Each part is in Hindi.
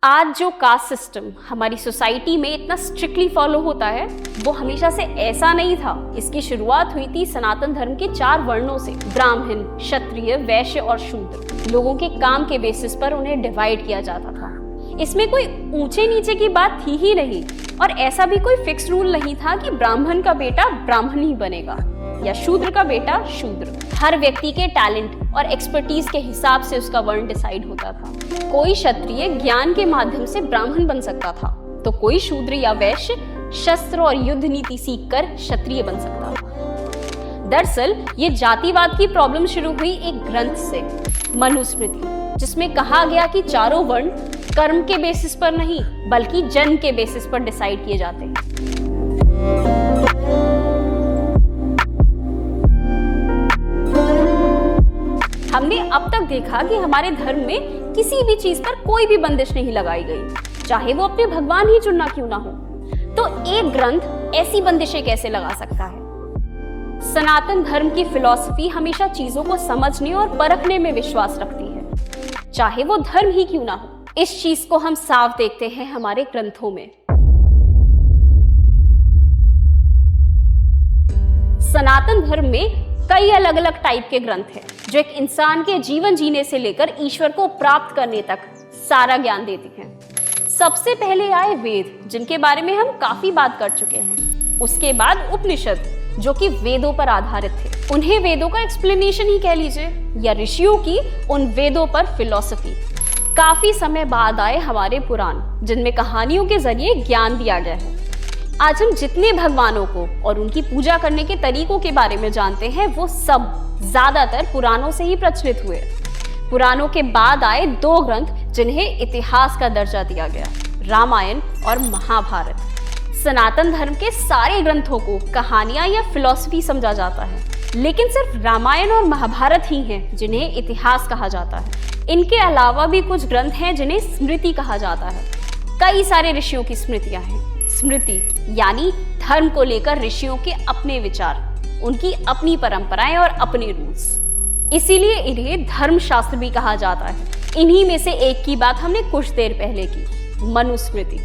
आज जो कास्ट सिस्टम हमारी सोसाइटी में इतना स्ट्रिक्टली फॉलो होता है वो हमेशा से ऐसा नहीं था। इसकी शुरुआत हुई थी सनातन धर्म के 4 वर्णों से। ब्राह्मण, क्षत्रिय, वैश्य और शूद्र। लोगों के काम के बेसिस पर उन्हें डिवाइड किया जाता था। इसमें कोई ऊंचे नीचे की बात थी ही नहीं और ऐसा भी कोई फिक्स रूल नहीं था कि ब्राह्मण का बेटा ब्राह्मण ही बनेगा या शूद्र का बेटा शूद्र। हर व्यक्ति के टैलेंट और एक्सपर्टीज के हिसाब से उसका वर्ण डिसाइड होता था। कोई क्षत्रिय ज्ञान के माध्यम से ब्राह्मण बन सकता था तो कोई शूद्र या वैश्य शस्त्र और युद्ध नीति सीखकर क्षत्रिय बन सकता था। दरअसल ये जातिवाद की प्रॉब्लम शुरू हुई एक ग्रंथ से, मनुस्मृति, जिसमें कहा गया कि चारों वर्ण कर्म के बेसिस पर नहीं बल्कि जन्म के बेसिस पर डिसाइड किए जाते हैं। हमने अब तक देखा कि हमारे धर्म में किसी भी चीज पर कोई भी बंदिश नहीं लगाई गई, चाहे वो अपने भगवान ही चुनना क्यों ना हो। तो एक ग्रंथ ऐसी बंदिशें कैसे लगा सकता है? सनातन धर्म की फिलॉसफी हमेशा चीजों को समझने और परखने में विश्वास रखती है, चाहे वो धर्म ही क्यों ना हो। इस चीज को हम साफ देखते हैं हमारे ग्रंथों में। सनातन धर्म में कई अलग अलग टाइप के ग्रंथ हैं जो एक इंसान के जीवन जीने से लेकर ईश्वर को प्राप्त करने तक सारा ज्ञान देती हैं। सबसे पहले आए वेद, जिनके बारे में हम काफी बात कर चुके हैं। उसके बाद उपनिषद, जो कि वेदों पर आधारित थे। उन्हें वेदों का एक्सप्लेनेशन ही कह लीजिए, या ऋषियों की उन वेदों पर फिलॉसफी। काफी समय बाद आए हमारे पुराण, जिनमें कहानियों के जरिए ज्ञान दिया गया है। आज हम जितने भगवानों को और उनकी पूजा करने के तरीकों के बारे में जानते हैं वो सब ज्यादातर पुराणों से ही प्रचलित हुए। पुराणों के बाद आए 2 ग्रंथ जिन्हें इतिहास का दर्जा दिया गया, रामायण और महाभारत। सनातन धर्म के सारे ग्रंथों को कहानियां या फिलॉसफी समझा जाता है, लेकिन सिर्फ रामायण और महाभारत ही हैं जिन्हें इतिहास कहा जाता है। इनके अलावा भी कुछ ग्रंथ हैं जिन्हें स्मृति कहा जाता है। कई सारे ऋषियों की स्मृतियां हैं। स्मृति यानी धर्म को लेकर ऋषियों के अपने विचार, उनकी अपनी परंपराएं और अपने रूल्स। इसीलिए इन्हें धर्मशास्त्र भी कहा जाता है। इन्हीं में से एक की बात हमने कुछ देर पहले की, मनुस्मृति।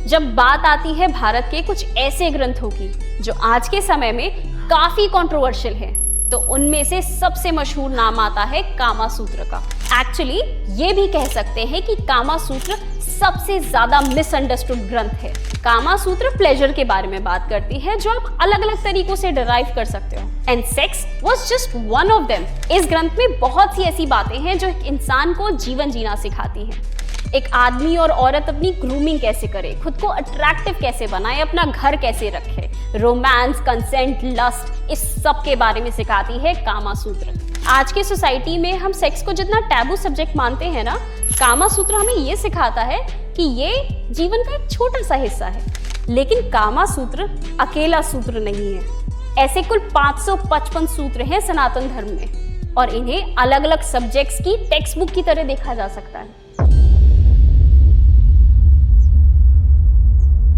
जब बात आती है भारत के कुछ ऐसे ग्रंथों की जो आज के समय में काफी कंट्रोवर्शियल हैं, तो उनमें से सबसे मशहूर नाम आता है कामा सूत्र का। एक्चुअली ये भी कह सकते हैं कि कामा सूत्र सबसे ज्यादा मिसअंडरस्टूड ग्रंथ है। कामा सूत्र प्लेजर के बारे में बात करती है जो आप अलग अलग तरीकों से डिराइव कर सकते हो, and sex was just one of them. इस ग्रंथ में बहुत सी ऐसी बातें हैं जो एक इंसान को जीवन जीना सिखाती हैं। एक आदमी और औरत अपनी ग्रूमिंग कैसे करे, खुद को अट्रैक्टिव कैसे बनाए, अपना घर कैसे रखे, रोमांस, कंसेंट, लस्ट, इस सब के बारे में सिखाती है कामा सूत्र। आज के सोसाइटी में हम सेक्स को जितना टैबू सब्जेक्ट मानते हैं ना, कामा सूत्र हमें ये सिखाता है कि ये जीवन का एक छोटा सा हिस्सा है। लेकिन कामा सूत्र अकेला सूत्र नहीं है। ऐसे कुल 555 सूत्र हैं सनातन धर्म में और इन्हें अलग अलग सब्जेक्ट्स की टेक्स्ट बुक की तरह देखा जा सकता है।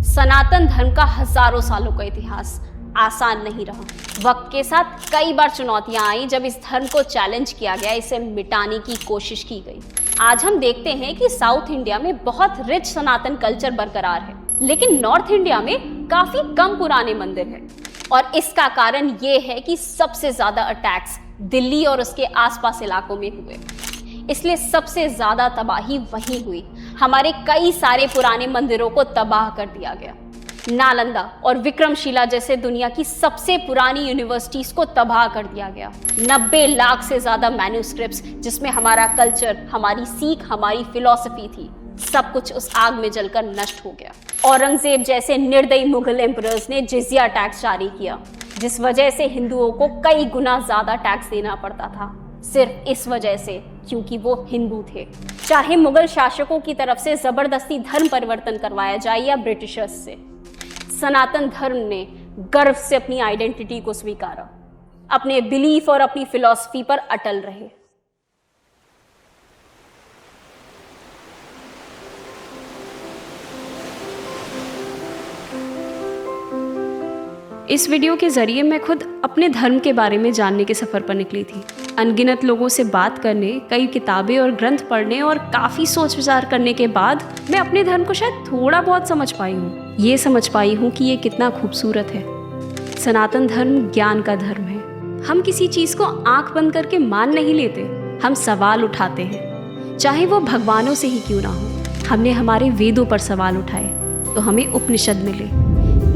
सनातन धर्म का हजारों सालों का इतिहास आसान नहीं रहा। वक्त के साथ कई बार चुनौतियां आई जब इस धर्म को चैलेंज किया गया, इसे मिटाने की कोशिश की गई। आज हम देखते हैं कि साउथ इंडिया में बहुत रिच सनातन कल्चर बरकरार है, लेकिन नॉर्थ इंडिया में काफी कम पुराने मंदिर हैं। और इसका कारण ये है कि सबसे ज्यादा अटैक्स दिल्ली और उसके आसपास इलाकों में हुए, इसलिए सबसे ज्यादा तबाही वहीं हुई। हमारे कई सारे पुराने मंदिरों को तबाह कर दिया गया। नालंदा और विक्रमशिला जैसे दुनिया की सबसे पुरानी यूनिवर्सिटीज को तबाह कर दिया गया। 90 लाख से ज्यादा मैन्युस्क्रिप्ट्स जिसमें हमारा कल्चर, हमारी सीख, हमारी फिलॉसफी थी, सब कुछ उस आग में जलकर नष्ट हो गया। औरंगजेब जैसे निर्दयी मुगल एम्परर्स ने जिजिया टैक्स जारी किया, जिस वजह से हिंदुओं को कई गुना ज्यादा टैक्स देना पड़ता था, सिर्फ इस वजह से क्योंकि वो हिंदू थे। चाहे मुगल शासकों की तरफ से जबरदस्ती धर्म परिवर्तन करवाया जाए या ब्रिटिशर्स से, सनातन धर्म ने गर्व से अपनी आइडेंटिटी को स्वीकारा, अपने बिलीफ और अपनी फिलॉसफी पर अटल रहे। इस वीडियो के जरिए मैं खुद अपने धर्म के बारे में जानने के सफर पर निकली थी। अनगिनत लोगों से बात करने, कई किताबें और ग्रंथ पढ़ने और काफ़ी सोच विचार करने के बाद मैं अपने धर्म को शायद थोड़ा बहुत समझ पाई हूँ। ये समझ पाई हूँ कि ये कितना खूबसूरत है। सनातन धर्म ज्ञान का धर्म है। हम किसी चीज़ को आंख बंद करके मान नहीं लेते, हम सवाल उठाते हैं, चाहे वो भगवानों से ही क्यों ना हो। हमने हमारे वेदों पर सवाल उठाए तो हमें उपनिषद मिले।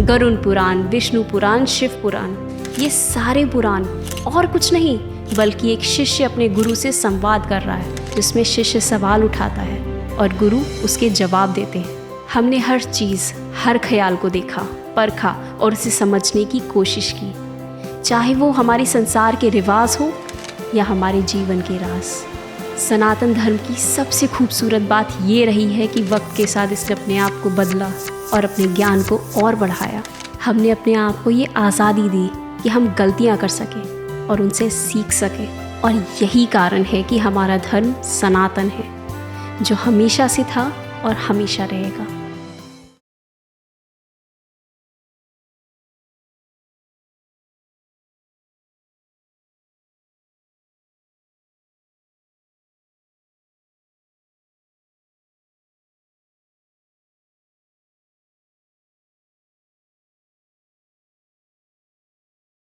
गरुड़ पुराण, विष्णु पुराण, शिव पुराण, ये सारे पुराण और कुछ नहीं बल्कि एक शिष्य अपने गुरु से संवाद कर रहा है, जिसमें शिष्य सवाल उठाता है और गुरु उसके जवाब देते हैं। हमने हर चीज़, हर ख्याल को देखा, परखा और उसे समझने की कोशिश की, चाहे वो हमारे संसार के रिवाज हो या हमारे जीवन के राज। सनातन धर्म की सबसे खूबसूरत बात ये रही है कि वक्त के साथ इसने अपने आप को बदला और अपने ज्ञान को और बढ़ाया। हमने अपने आप को ये आज़ादी दी कि हम गलतियाँ कर सकें और उनसे सीख सकें। और यही कारण है कि हमारा धर्म सनातन है, जो हमेशा से था और हमेशा रहेगा।